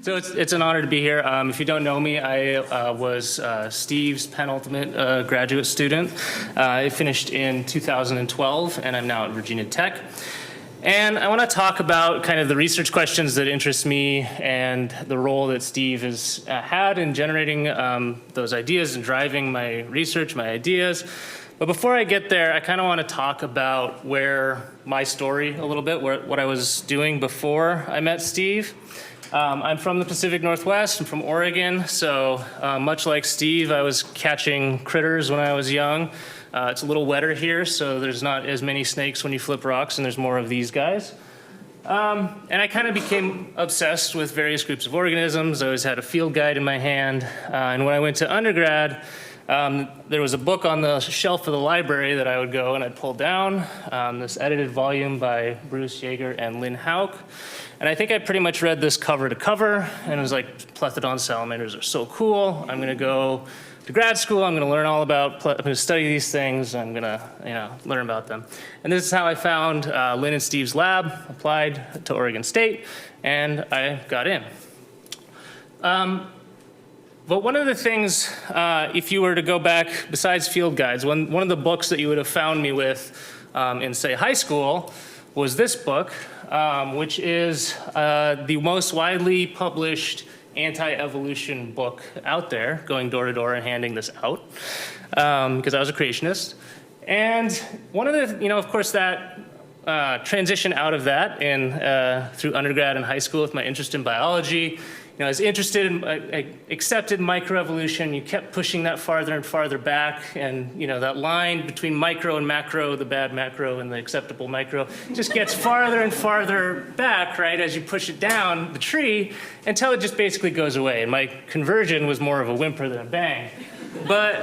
So it's an honor to be here. If you don't know me, I was Steve's penultimate graduate student. I finished in 2012, and I'm now at Virginia Tech. And I want to talk about kind of the research questions that interest me and the role that Steve has had in generating those ideas and driving my research, my ideas. But before I get there, I kind of want to talk about my story a little bit, what I was doing before I met Steve. I'm from the Pacific Northwest. I'm from Oregon, so much like Steve, I was catching critters when I was young. It's a little wetter here, so there's not as many snakes when you flip rocks, and there's more of these guys. And I kind of became obsessed with various groups of organisms. I always had a field guide in my hand. And when I went to undergrad, there was a book on the shelf of the library that I would go and I'd pull down, this edited volume by Bruce Yeager and Lynn Houck. And I think I pretty much read this cover to cover, and it was like, plethodon salamanders are so cool. I'm going to go to grad school. I'm going to learn all about, I'm going to study these things. I'm going to learn about them. And this is how I found Lynn and Steve's lab, applied to Oregon State, and I got in. But one of the things, if you were to go back, besides field guides, one of the books that you would have found me with in, say, high school was this book, which is the most widely published anti-evolution book out there, going door to door and handing this out, because I was a creationist. And one of the, of course, that transition out of that and through undergrad and high school with my interest in biology. I was interested in, I accepted microevolution. You kept pushing that farther and farther back, and that line between micro and macro, the bad macro and the acceptable micro, just gets farther and farther back, right, as you push it down the tree, until it just basically goes away. And my conversion was more of a whimper than a bang. But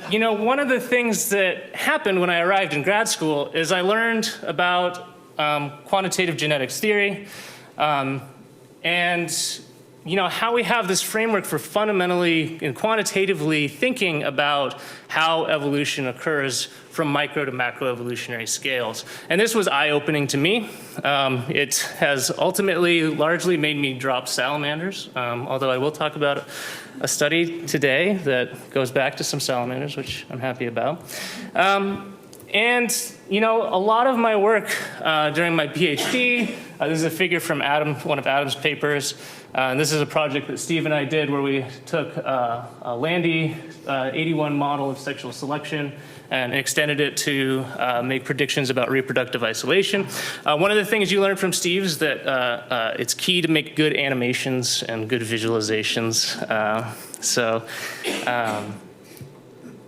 one of the things that happened when I arrived in grad school is I learned about quantitative genetics theory, and how we have this framework for fundamentally and quantitatively thinking about how evolution occurs from micro to macroevolutionary scales. And this was eye-opening to me. It has ultimately largely made me drop salamanders, although I will talk about a study today that goes back to some salamanders, which I'm happy about. And a lot of my work during my PhD, this is a figure from one of Adam's papers, and this is a project that Steve and I did where we took a Landy 81 model of sexual selection and extended it to make predictions about reproductive isolation. One of the things you learn from Steve is that it's key to make good animations and good visualizations.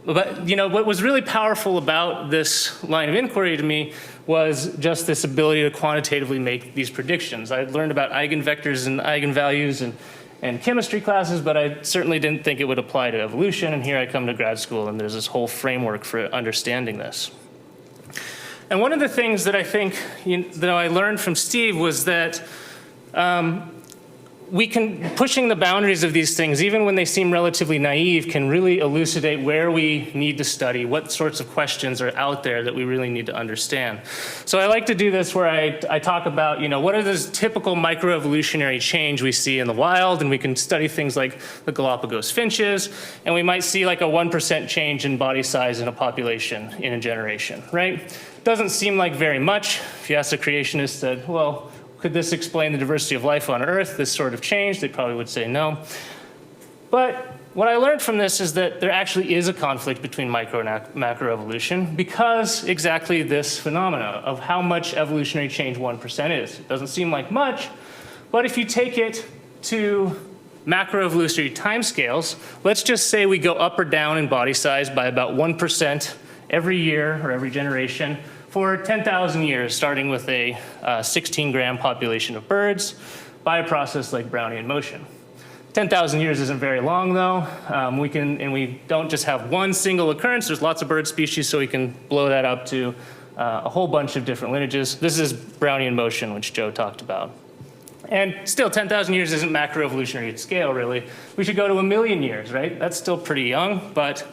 But what was really powerful about this line of inquiry to me was just this ability to quantitatively make these predictions. I learned about eigenvectors and eigenvalues and chemistry classes, but I certainly didn't think it would apply to evolution. And here I come to grad school, and there's this whole framework for understanding this. And one of the things that I think that I learned from Steve was that pushing the boundaries of these things, even when they seem relatively naive, can really elucidate where we need to study, what sorts of questions are out there that we really need to understand. So I like to do this where I talk about, what are those typical microevolutionary change we see in the wild, and we can study things like the Galapagos finches, and we might see like a 1% change in body size in a population in a generation, right? Doesn't seem like very much. If you ask a creationist that, well, could this explain the diversity of life on Earth, this sort of change? They probably would say no. But what I learned from this is that there actually is a conflict between micro and macroevolution because exactly this phenomena of how much evolutionary change 1% is. It doesn't seem like much, but if you take it to macroevolutionary timescales, let's just say we go up or down in body size by about 1% every year or every generation, for 10,000 years, starting with a 16-gram population of birds by a process like Brownian motion. 10,000 years isn't very long, though. We don't just have one single occurrence. There's lots of bird species, so we can blow that up to a whole bunch of different lineages. This is Brownian motion, which Joe talked about. And still, 10,000 years isn't macroevolutionary at scale, really. We should go to 1 million years, right? That's still pretty young, but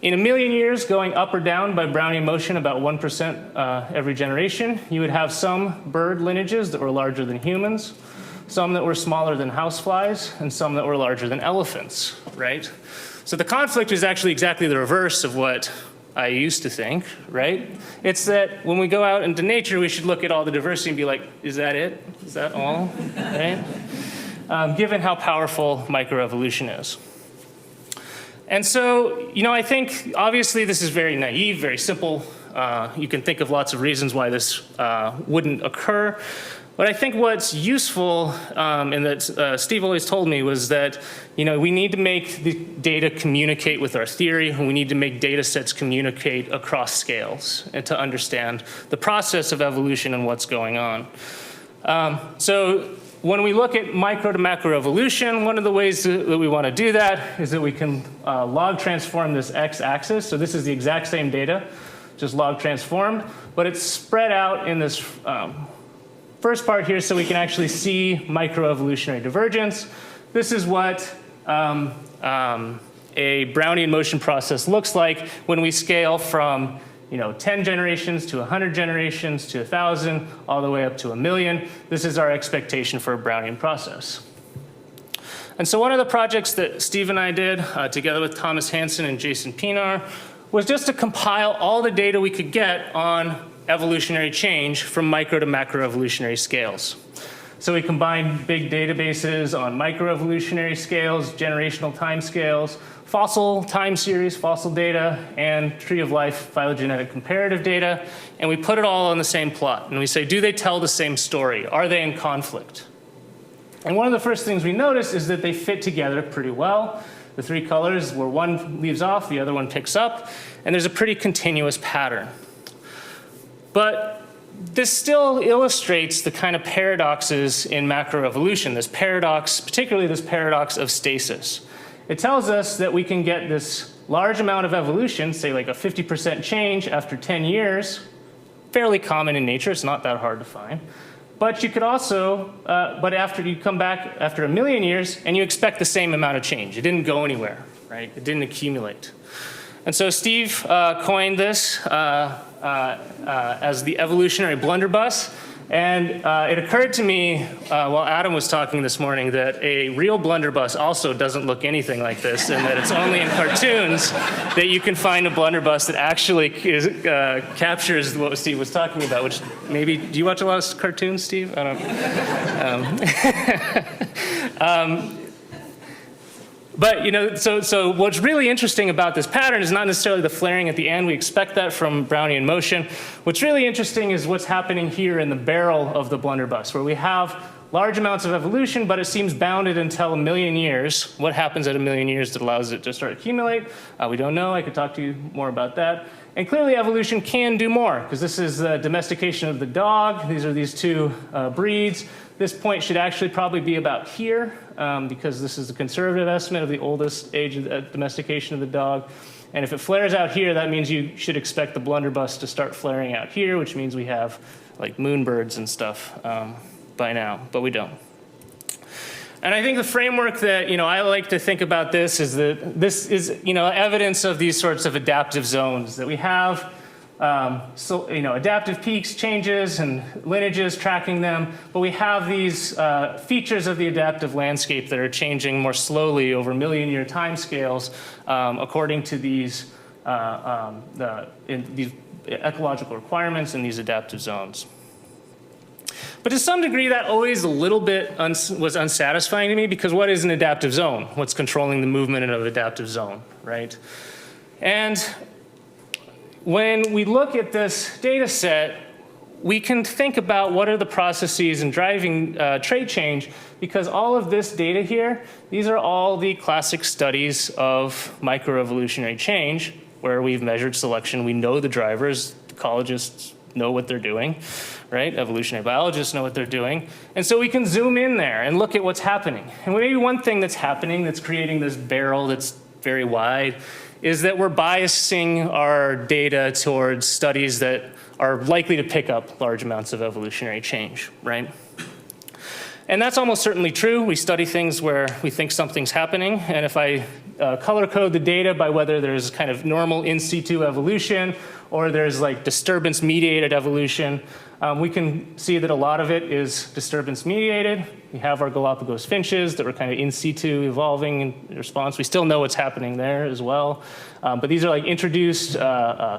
in 1 million years, going up or down by Brownian motion about 1% every generation, you would have some bird lineages that were larger than humans, some that were smaller than houseflies, and some that were larger than elephants, right? So the conflict is actually exactly the reverse of what I used to think, right? It's that when we go out into nature, we should look at all the diversity and be like, is that it? Is that all, right? Given how powerful microevolution is. And so, I think obviously this is very naive, very simple. You can think of lots of reasons why this wouldn't occur. But I think what's useful, and that Steve always told me, was that we need to make the data communicate with our theory, and we need to make data sets communicate across scales and to understand the process of evolution and what's going on. So when we look at micro to macro evolution, one of the ways that we want to do that is that we can log transform this x-axis. So this is the exact same data, just log transformed, but it's spread out in this first part here so we can actually see microevolutionary divergence. This is what a Brownian motion process looks like when we scale from 10 generations to 100 generations to 1,000, all the way up to 1,000,000. This is our expectation for a Brownian process. And so one of the projects that Steve and I did, together with Thomas Hansen and Jason Pinar, was just to compile all the data we could get on evolutionary change from micro to macroevolutionary scales. So we combined big databases on microevolutionary scales, generational time scales, fossil time series, fossil data, and tree of life phylogenetic comparative data, and we put it all on the same plot. And we say, do they tell the same story? Are they in conflict? And one of the first things we notice is that they fit together pretty well. The three colors, where one leaves off, the other one picks up, and there's a pretty continuous pattern. But this still illustrates the kind of paradoxes in macroevolution, this paradox, particularly this paradox of stasis. It tells us that we can get this large amount of evolution, say like a 50% change after 10 years, fairly common in nature, it's not that hard to find. But you could also, but after you come back after 1,000,000 years and you expect the same amount of change. It didn't go anywhere, right? It didn't accumulate. And so Steve coined this as the evolutionary blunderbuss. And it occurred to me while Adam was talking this morning that a real blunderbuss also doesn't look anything like this, and that it's only in cartoons that you can find a blunderbuss that actually captures what Steve was talking about, which maybe, do you watch a lot of cartoons, Steve? I don't know. But so what's really interesting about this pattern is not necessarily the flaring at the end. We expect that from Brownian motion. What's really interesting is what's happening here in the barrel of the blunderbuss, where we have large amounts of evolution, but it seems bounded until 1,000,000 years. What happens at 1,000,000 years that allows it to start to accumulate? We don't know. I could talk to you more about that. And clearly evolution can do more, because this is the domestication of the dog. These are these two breeds. This point should actually probably be about here, because this is a conservative estimate of the oldest age of domestication of the dog. And if it flares out here, that means you should expect the blunderbuss to start flaring out here, which means we have like moonbirds and stuff by now, but we don't. And I think the framework that I like to think about this is that this is evidence of these sorts of adaptive zones that we have. Adaptive peaks, changes, and lineages tracking them, but we have these features of the adaptive landscape that are changing more slowly over 1,000,000-year timescales according to these ecological requirements in these adaptive zones. But to some degree, that always a little bit was unsatisfying to me, because what is an adaptive zone? What's controlling the movement of an adaptive zone, right? And when we look at this data set, we can think about what are the processes in driving trait change, because all of this data here, these are all the classic studies of microevolutionary change, where we've measured selection. We know the drivers, ecologists know what they're doing, right? Evolutionary biologists know what they're doing. And so we can zoom in there and look at what's happening. And maybe one thing that's happening that's creating this barrel that's very wide is that we're biasing our data towards studies that are likely to pick up large amounts of evolutionary change, right? And that's almost certainly true. We study things where we think something's happening, and if I color code the data by whether there's kind of normal in situ evolution or there's like disturbance-mediated evolution. We can see that a lot of it is disturbance-mediated. We have our Galapagos finches that were kind of in situ evolving in response. We still know what's happening there as well. But these are like introduced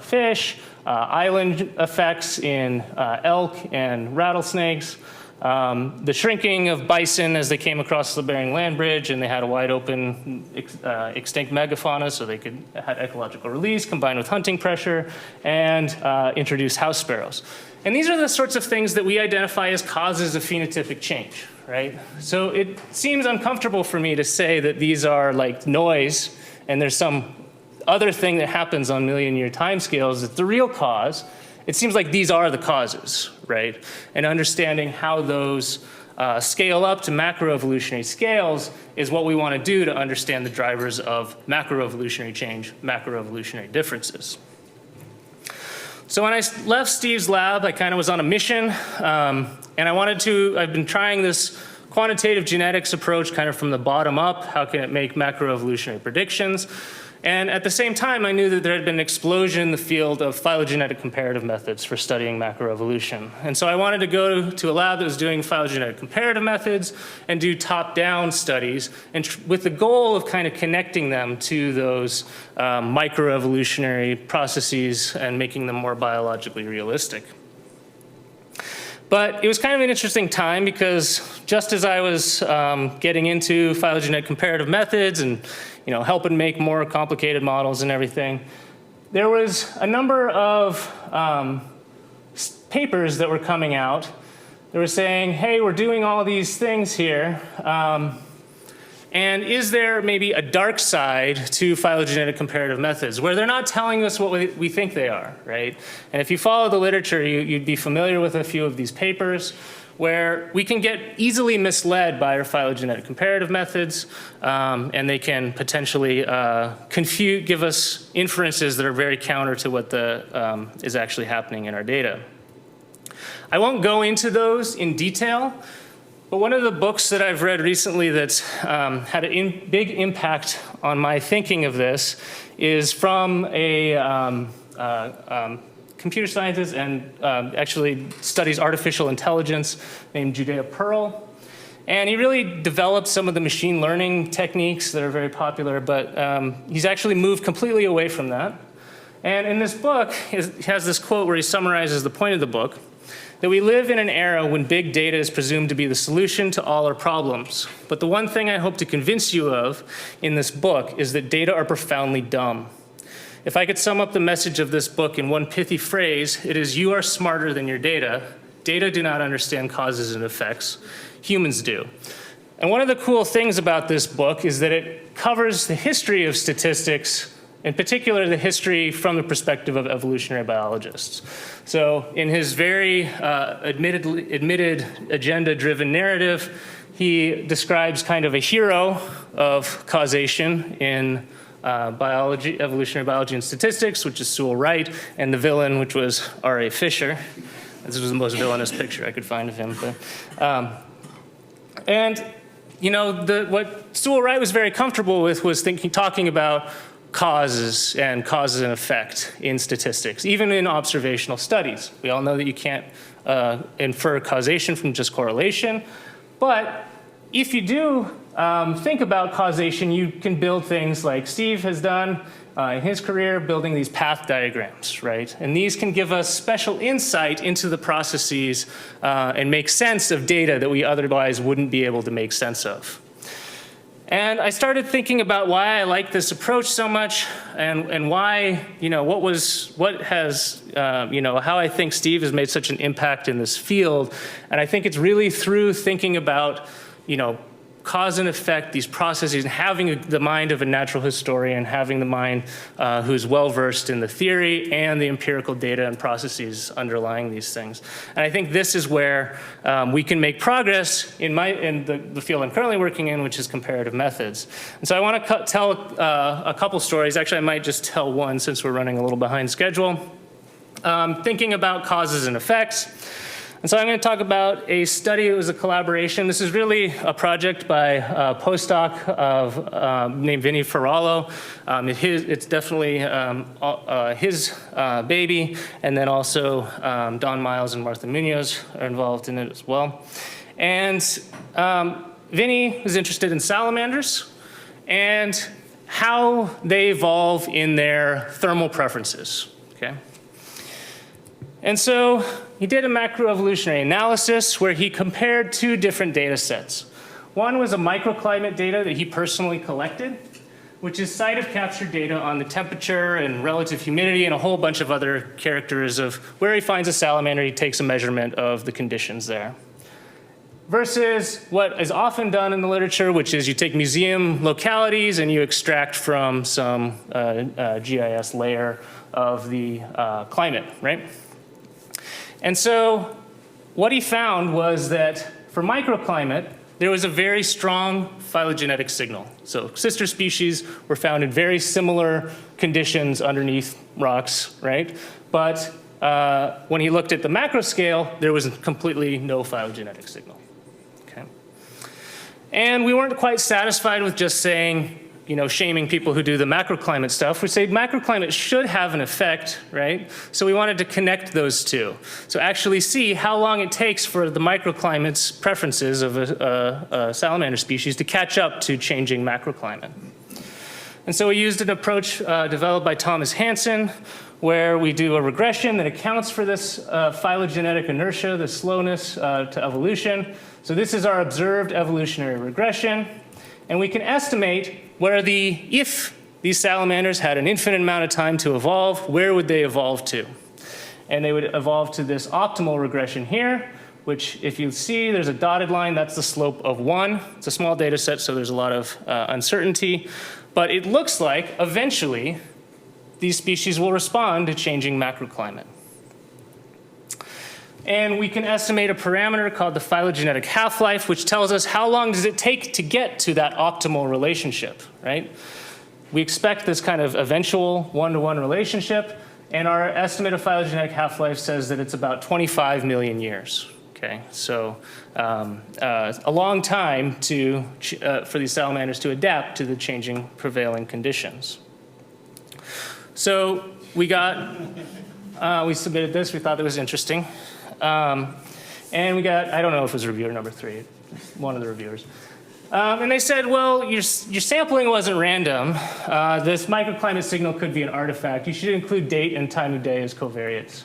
fish, island effects in elk and rattlesnakes, the shrinking of bison as they came across the Bering Land Bridge and they had a wide open extinct megafauna, so they could have ecological release combined with hunting pressure, and introduce house sparrows. And these are the sorts of things that we identify as causes of phenotypic change, right? So it seems uncomfortable for me to say that these are like noise and there's some other thing that happens on million-year timescales that's the real cause. It seems like these are the causes, right? And understanding how those scale up to macroevolutionary scales is what we want to do to understand the drivers of macroevolutionary change, macroevolutionary differences. So when I left Steve's lab, I kind of was on a mission, and I've been trying this quantitative genetics approach kind of from the bottom up. How can it make macroevolutionary predictions? And at the same time, I knew that there had been an explosion in the field of phylogenetic comparative methods for studying macroevolution. And so I wanted to go to a lab that was doing phylogenetic comparative methods and do top-down studies, and with the goal of kind of connecting them to those microevolutionary processes and making them more biologically realistic. But it was kind of an interesting time because just as I was getting into phylogenetic comparative methods and helping make more complicated models and everything, there was a number of papers that were coming out that were saying, hey, we're doing all these things here, and is there maybe a dark side to phylogenetic comparative methods where they're not telling us what we think they are, right? And if you follow the literature, you'd be familiar with a few of these papers where we can get easily misled by our phylogenetic comparative methods, and they can potentially give us inferences that are very counter to what is actually happening in our data. I won't go into those in detail, but one of the books that I've read recently that's had a big impact on my thinking of this is from a computer scientist and actually studies artificial intelligence named Judea Pearl. And he really developed some of the machine learning techniques that are very popular, but he's actually moved completely away from that. And in this book, he has this quote where he summarizes the point of the book, that we live in an era when big data is presumed to be the solution to all our problems. But the one thing I hope to convince you of in this book is that data are profoundly dumb. If I could sum up the message of this book in one pithy phrase, it is you are smarter than your data. Data do not understand causes and effects. Humans do. And one of the cool things about this book is that it covers the history of statistics, in particular the history from the perspective of evolutionary biologists. So in his very admitted agenda-driven narrative, he describes kind of a hero of causation in biology, evolutionary biology and statistics, which is Sewell Wright, and the villain, which was R.A. Fisher. This was the most villainous picture I could find of him. But, what Sewell Wright was very comfortable with was talking about causes and effect in statistics, even in observational studies. We all know that you can't infer causation from just correlation, but if you do think about causation, you can build things like Steve has done in his career, building these path diagrams, right? And these can give us special insight into the processes and make sense of data that we otherwise wouldn't be able to make sense of. And I started thinking about why I like this approach so much, and why, how I think Steve has made such an impact in this field. And I think it's really through thinking about, cause and effect, these processes, and having the mind of a natural historian, having the mind who's well-versed in the theory and the empirical data and processes underlying these things. And I think this is where we can make progress in the field I'm currently working in, which is comparative methods. And so I want to tell a couple stories. Actually, I might just tell one since we're running a little behind schedule. Thinking about causes and effects. And so I'm going to talk about a study. It was a collaboration. This is really a project by a postdoc named Vinny. It's definitely his baby, and then also Don Miles and Martha Munoz are involved in it as well. And Vinny was interested in salamanders and how they evolve in their thermal preferences, okay? And so he did a macroevolutionary analysis where he compared two different data sets. One was a microclimate data that he personally collected, which is site of capture data on the temperature and relative humidity and a whole bunch of other characters of where he finds a salamander. He takes a measurement of the conditions there. Versus what is often done in the literature, which is you take museum localities and you extract from some GIS layer of the climate, right? And so what he found was that for microclimate, there was a very strong phylogenetic signal. So sister species were found in very similar conditions underneath rocks, right? But when he looked at the macro scale, there was completely no phylogenetic signal. Okay. And we weren't quite satisfied with just saying, shaming people who do the macroclimate stuff. We say macroclimate should have an effect, right? So we wanted to connect those two. So actually see how long it takes for the microclimate's preferences of a salamander species to catch up to changing macroclimate. And so we used an approach developed by Thomas Hansen, where we do a regression that accounts for this phylogenetic inertia, the slowness to evolution. So this is our observed evolutionary regression. And we can estimate if these salamanders had an infinite amount of time to evolve, where would they evolve to? And they would evolve to this optimal regression here, which if you see there's a dotted line, that's the slope of 1. It's a small data set, so there's a lot of uncertainty. But it looks like eventually these species will respond to changing macroclimate. And we can estimate a parameter called the phylogenetic half-life, which tells us how long does it take to get to that optimal relationship, right? We expect this kind of eventual one-to-one relationship, and our estimate of phylogenetic half-life says that it's about 25 million years, okay? So a long time for these salamanders to adapt to the changing prevailing conditions. So we submitted this, we thought it was interesting. And we got, I don't know if it was reviewer number 3, one of the reviewers. And they said, well, your sampling wasn't random. This microclimate signal could be an artifact. You should include date and time of day as covariates.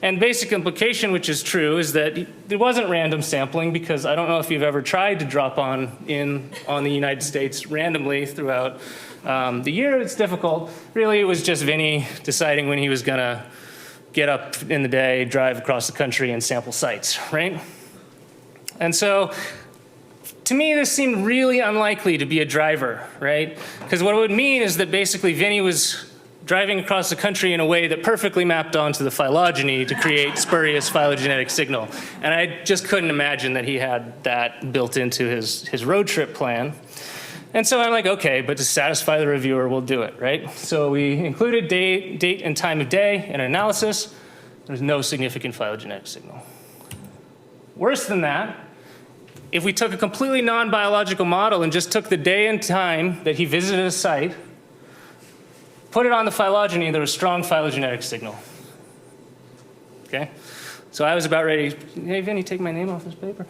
And basic implication, which is true, is that it wasn't random sampling because I don't know if you've ever tried to drop on the United States randomly throughout the year. It's difficult. Really, it was just Vinny deciding when he was going to get up in the day, drive across the country, and sample sites, right? And so, to me, this seemed really unlikely to be a driver, right? Because what it would mean is that basically Vinny was driving across the country in a way that perfectly mapped onto the phylogeny to create spurious phylogenetic signal. And I just couldn't imagine that he had that built into his road trip plan. And so I'm like, okay, but to satisfy the reviewer, we'll do it, right? So we included date and time of day in an analysis. There's no significant phylogenetic signal. Worse than that, if we took a completely non-biological model and just took the day and time that he visited a site, put it on the phylogeny, there was strong phylogenetic signal, okay? So I was about ready, hey, Vinny, take my name off this paper.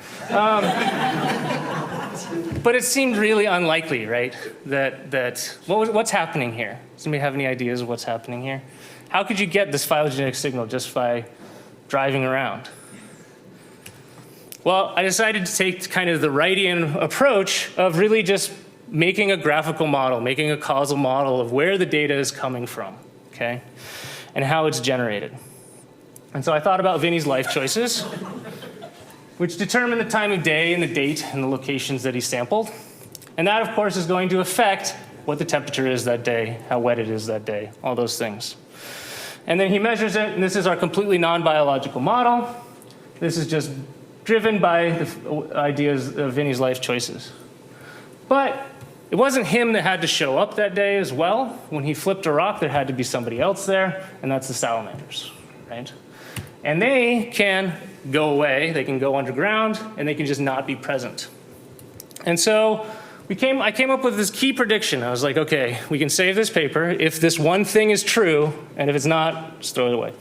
But it seemed really unlikely, right? What's happening here? Does anybody have any ideas of what's happening here? How could you get this phylogenetic signal just by driving around? Well, I decided to take kind of the Wrightian approach of really just making a graphical model, making a causal model of where the data is coming from, okay? And how it's generated. And so I thought about Vinny's life choices, which determine the time of day and the date and the locations that he sampled. And that, of course, is going to affect what the temperature is that day, how wet it is that day, all those things. And then he measures it, and this is our completely non-biological model. This is just driven by the ideas of Vinny's life choices. But it wasn't him that had to show up that day as well. When he flipped a rock, there had to be somebody else there, and that's the salamanders, right? And they can go away, they can go underground, and they can just not be present. And so I came up with this key prediction. I was like, okay, we can save this paper if this one thing is true, and if it's not, just throw it away.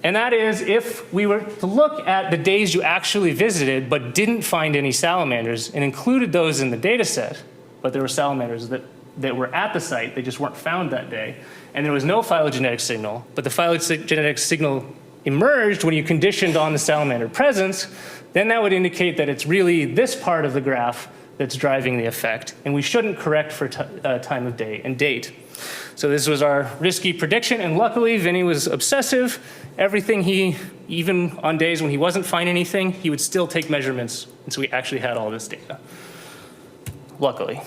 And that is, if we were to look at the days you actually visited but didn't find any salamanders and included those in the data set, but there were salamanders that were at the site, they just weren't found that day, and there was no phylogenetic signal, but the phylogenetic signal emerged when you conditioned on the salamander presence, then that would indicate that it's really this part of the graph that's driving the effect, and we shouldn't correct for time of day and date. So this was our risky prediction, and luckily Vinny was obsessive. Everything even on days when he wasn't finding anything, he would still take measurements, and so we actually had all this data, luckily.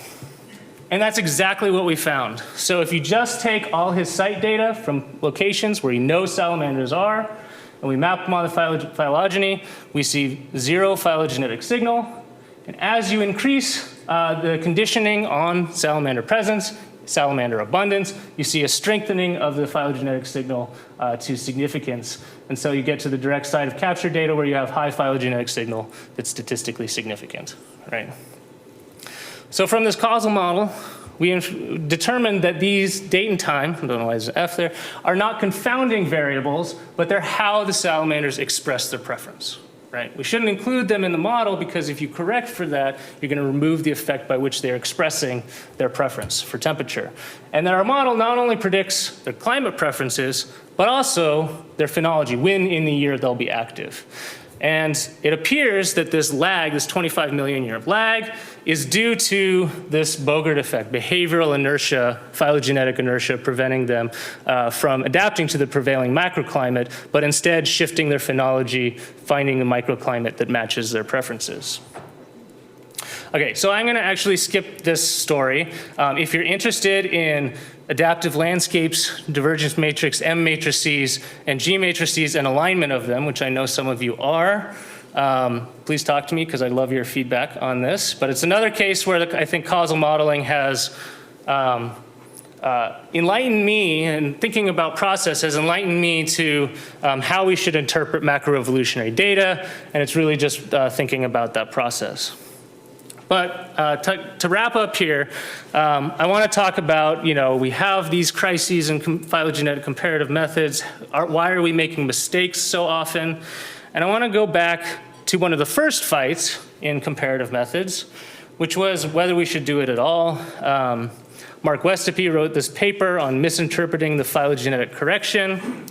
And that's exactly what we found. So if you just take all his site data from locations where he knows salamanders are, and we map them on the phylogeny, we see 0 phylogenetic signal. And as you increase the conditioning on salamander presence, salamander abundance, you see a strengthening of the phylogenetic signal to significance. And so you get to the direct side of capture data where you have high phylogenetic signal that's statistically significant, right? So from this causal model, we determined that these date and time, I don't know why there's an F there, are not confounding variables, but they're how the salamanders express their preference, right? We shouldn't include them in the model because if you correct for that, you're going to remove the effect by which they're expressing their preference for temperature. And then our model not only predicts their climate preferences, but also their phenology, when in the year they'll be active. And it appears that this lag, this 25 million year lag, is due to this Bogart effect, behavioral inertia, phylogenetic inertia, preventing them from adapting to the prevailing macroclimate, but instead shifting their phenology, finding the microclimate that matches their preferences. Okay, so I'm gonna actually skip this story. If you're interested in adaptive landscapes, divergence matrix, M matrices, and G matrices, and alignment of them, which I know some of you are, please talk to me because I love your feedback on this. But it's another case where I think causal modeling has enlightened me, and thinking about process has enlightened me to how we should interpret macroevolutionary data, and it's really just thinking about that process. But to wrap up here, I want to talk about, we have these crises in phylogenetic comparative methods. Why are we making mistakes so often? And I want to go back to one of the first fights in comparative methods, which was whether we should do it at all. Mark Westepy wrote this paper on misinterpreting the phylogenetic correction,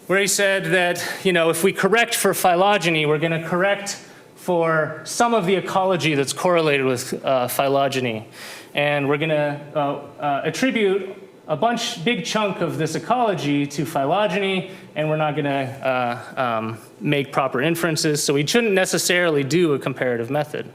where he said that, if we correct for phylogeny, we're going to correct for some of the ecology that's correlated with phylogeny. And we're gonna attribute a big chunk of this ecology to phylogeny, and we're not gonna make proper inferences, so we shouldn't necessarily do a comparative method.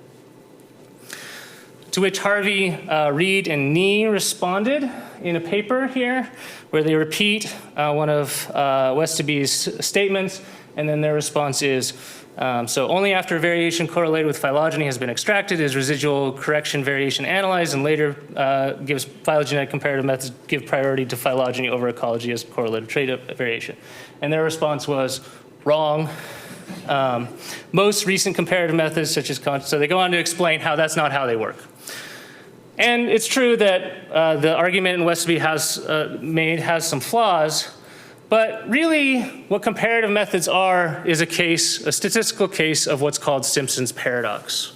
To which Harvey, Reed, and Nee responded in a paper here, where they repeat one of Westepy's statements, and then their response is, so only after variation correlated with phylogeny has been extracted is residual correction variation analyzed, and later gives phylogenetic comparative methods give priority to phylogeny over ecology as correlated trait variation. And their response was wrong. Most recent comparative methods such as, so they go on to explain how that's not how they work. And it's true that the argument in Westepy has some flaws. But really, what comparative methods are is a statistical case of what's called Simpson's paradox.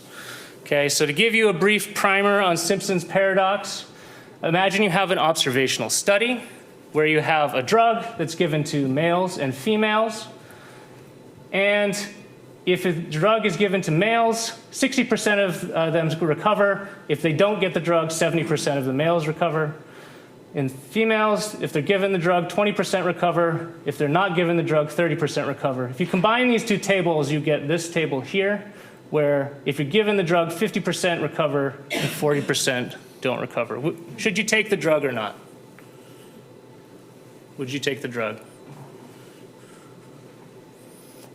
Okay, so to give you a brief primer on Simpson's paradox, imagine you have an observational study where you have a drug that's given to males and females. And if a drug is given to males, 60% of them recover. If they don't get the drug, 70% of the males recover. In females, if they're given the drug, 20% recover. If they're not given the drug, 30% recover. If you combine these two tables, you get this table here, where if you're given the drug, 50% recover and 40% don't recover. Should you take the drug or not? Would you take the drug?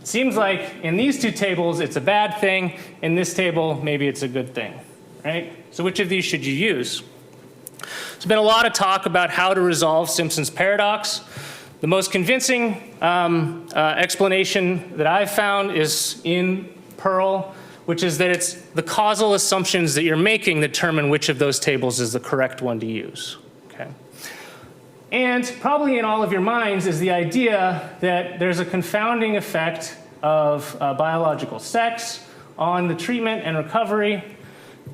It seems like in these two tables, it's a bad thing. In this table, maybe it's a good thing, right? So which of these should you use? There's been a lot of talk about how to resolve Simpson's paradox. The most convincing explanation that I've found is in Pearl, which is that it's the causal assumptions that you're making that determine which of those tables is the correct one to use. Okay. And probably in all of your minds is the idea that there's a confounding effect of biological sex on the treatment and recovery,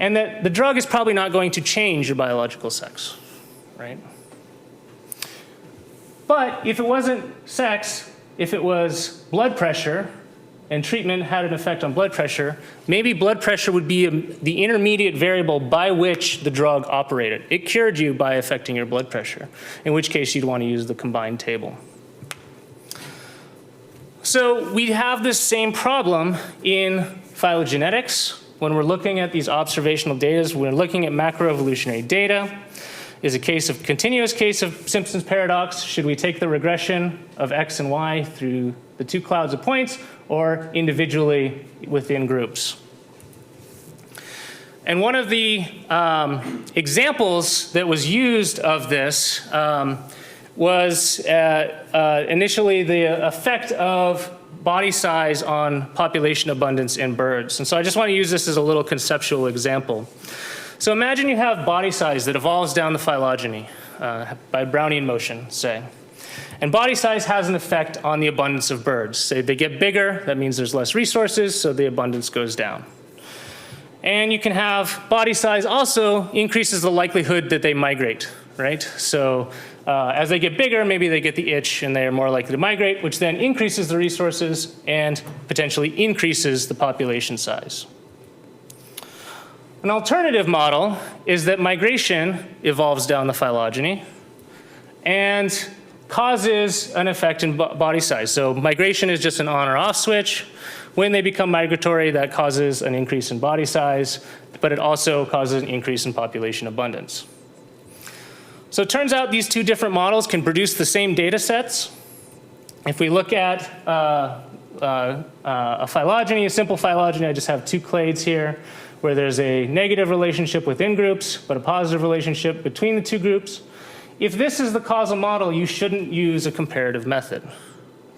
and that the drug is probably not going to change your biological sex, right? But if it wasn't sex, if it was blood pressure, and treatment had an effect on blood pressure, maybe blood pressure would be the intermediate variable by which the drug operated. It cured you by affecting your blood pressure, in which case you'd want to use the combined table. So we have this same problem in phylogenetics when we're looking at these observational data. We're looking at macroevolutionary data. Is a continuous case of Simpson's paradox. Should we take the regression of x and y through the two clouds of points, or individually within groups? And one of the examples that was used of this was initially the effect of body size on population abundance in birds. And so I just want to use this as a little conceptual example. So imagine you have body size that evolves down the phylogeny by Brownian motion, say. And body size has an effect on the abundance of birds. Say they get bigger, that means there's less resources, so the abundance goes down. And you can have body size also increases the likelihood that they migrate, right? So as they get bigger, maybe they get the itch and they're more likely to migrate, which then increases the resources and potentially increases the population size. An alternative model is that migration evolves down the phylogeny and causes an effect in body size. So migration is just an on or off switch. When they become migratory, that causes an increase in body size, but it also causes an increase in population abundance. So it turns out these two different models can produce the same data sets. If we look at a phylogeny, a simple phylogeny, I just have two clades here, where there's a negative relationship within groups, but a positive relationship between the two groups. If this is the causal model, you shouldn't use a comparative method,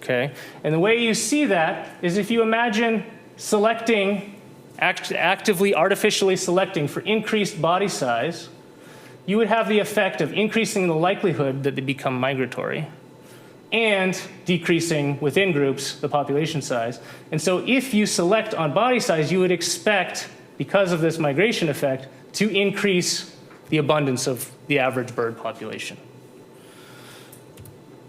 okay? And the way you see that is if you imagine selecting, actively, artificially selecting for increased body size, you would have the effect of increasing the likelihood that they become migratory and decreasing within groups the population size. And so if you select on body size, you would expect, because of this migration effect, to increase the abundance of the average bird population.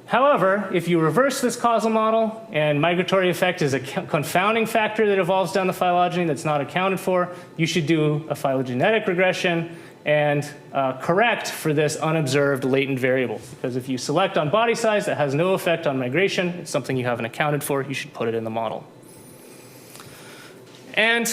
However, if you reverse this causal model and migratory effect is a confounding factor that evolves down the phylogeny that's not accounted for, you should do a phylogenetic regression and correct for this unobserved latent variable. Because if you select on body size that has no effect on migration, it's something you haven't accounted for, you should put it in the model. And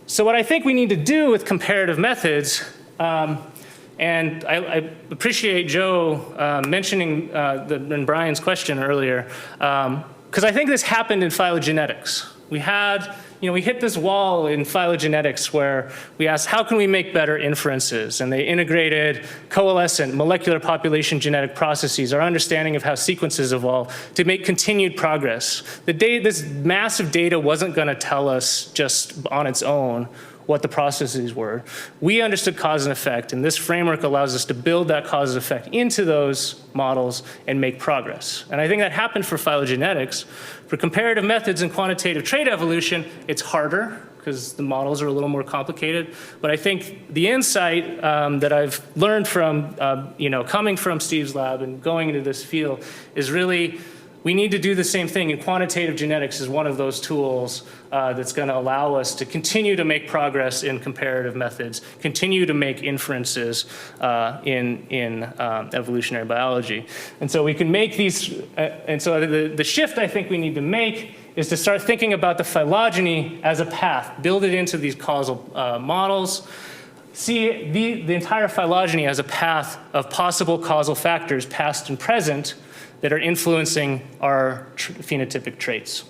so what I think we need to do with comparative methods, and I appreciate Joe mentioning in Brian's question earlier, because I think this happened in phylogenetics. We hit this wall in phylogenetics where we asked, how can we make better inferences? And they integrated coalescent molecular population genetic processes, our understanding of how sequences evolve, to make continued progress. This massive data wasn't going to tell us just on its own what the processes were. We understood cause and effect, and this framework allows us to build that cause and effect into those models and make progress. And I think that happened for phylogenetics. For comparative methods and quantitative trait evolution, it's harder because the models are a little more complicated. But I think the insight that I've learned from coming from Steve's lab and going into this field is really, we need to do the same thing, and quantitative genetics is one of those tools that's going to allow us to continue to make progress in comparative methods, continue to make inferences in evolutionary biology. And so we can make these, and so the shift I think we need to make is to start thinking about the phylogeny as a path, build it into these causal models, see the entire phylogeny as a path of possible causal factors, past and present, that are influencing our phenotypic traits.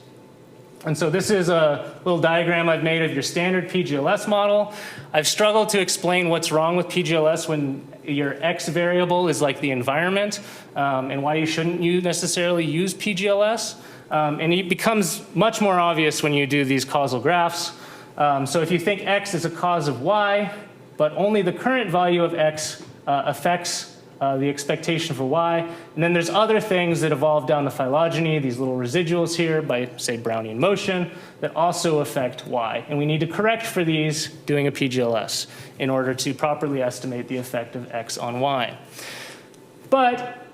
And so this is a little diagram I've made of your standard PGLS model. I've struggled to explain what's wrong with PGLS when your X variable is like the environment, and why you shouldn't necessarily use PGLS. And it becomes much more obvious when you do these causal graphs. So if you think X is a cause of Y, but only the current value of X affects the expectation for Y. And then there's other things that evolve down the phylogeny, these little residuals here by, say, Brownian motion, that also affect Y. And we need to correct for these doing a PGLS in order to properly estimate the effect of X on Y. But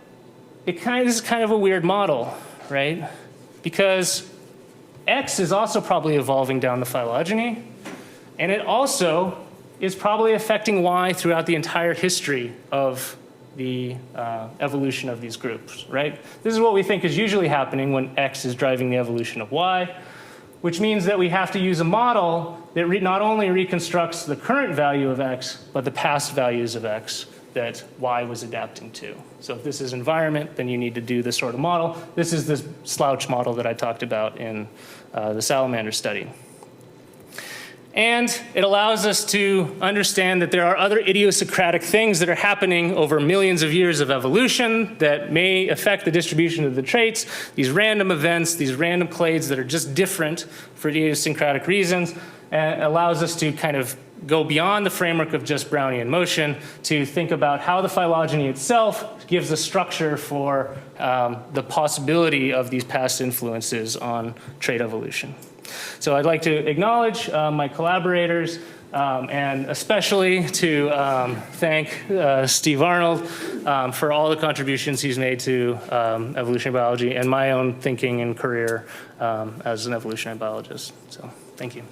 this is kind of a weird model, right? Because X is also probably evolving down the phylogeny, and it also is probably affecting Y throughout the entire history of the evolution of these groups, right? This is what we think is usually happening when X is driving the evolution of Y, which means that we have to use a model that not only reconstructs the current value of X, but the past values of X that Y was adapting to. So if this is environment, then you need to do this sort of model. This is this slouch model that I talked about in the salamander study. And it allows us to understand that there are other idiosyncratic things that are happening over millions of years of evolution that may affect the distribution of the traits, these random events, these random clades that are just different for idiosyncratic reasons, and it allows us to kind of go beyond the framework of just Brownian motion to think about how the phylogeny itself gives a structure for the possibility of these past influences on trait evolution. So I'd like to acknowledge my collaborators, and especially to thank Steve Arnold for all the contributions he's made to evolutionary biology and my own thinking and career as an evolutionary biologist. So thank you.